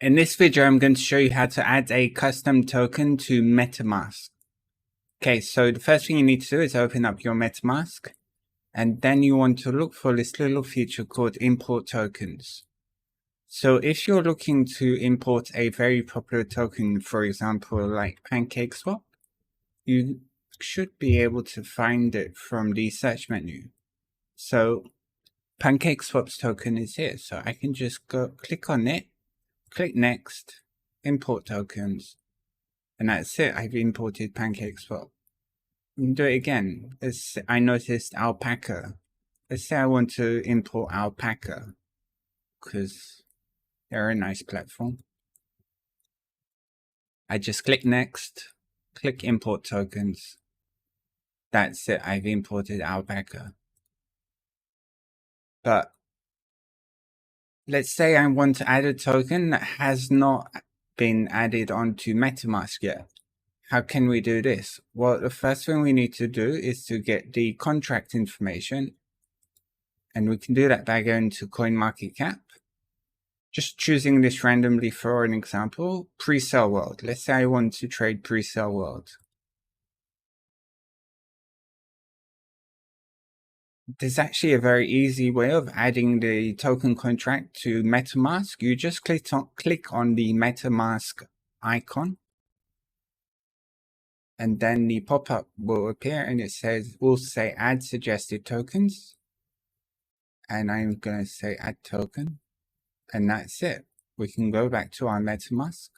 In this video, I'm going to show you how to add a custom token to MetaMask. Okay, so the first thing you need to do is open up your MetaMask, and then you want to look for this little feature called import tokens. So if you're looking to import a very popular token, for example, like PancakeSwap, you should be able to find it from the search menu. So PancakeSwap's token is here, so I can just go click on it, click next, import tokens, and that's it. I've imported PancakeSwap. You can do it again. I noticed Alpaca. Let's say I want to import Alpaca because they're a nice platform. I just click next, click import tokens. That's it. I've imported Alpaca. But let's say I want to add a token that has not been added onto MetaMask yet. How can we do this? Well, the first thing we need to do is to get the contract information. And we can do that by going to CoinMarketCap. Just choosing this randomly for an example, pre-sale world. Let's say I want to trade pre-sale world. There's actually a very easy way of adding the token contract to MetaMask. You just click on the MetaMask icon, and then the pop-up will appear and will say add suggested tokens. And I'm going to say add token, and that's it. We can go back to our MetaMask,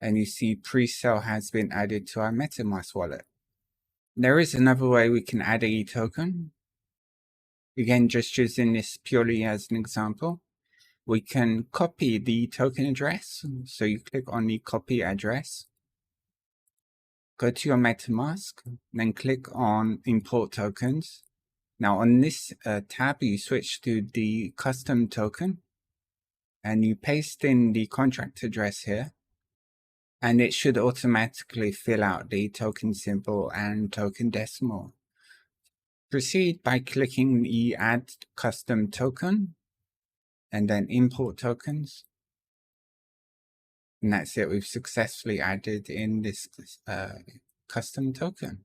and you see pre-sale has been added to our MetaMask wallet. There is another way we can add a token. Again, just using this purely as an example, we can copy the token address. So you click on the copy address, go to your MetaMask, then click on import tokens. Now on this tab, you switch to the custom token and you paste in the contract address here, and it should automatically fill out the token symbol and token decimal. Proceed by clicking the add custom token and then import tokens. And that's it. We've successfully added in this custom token.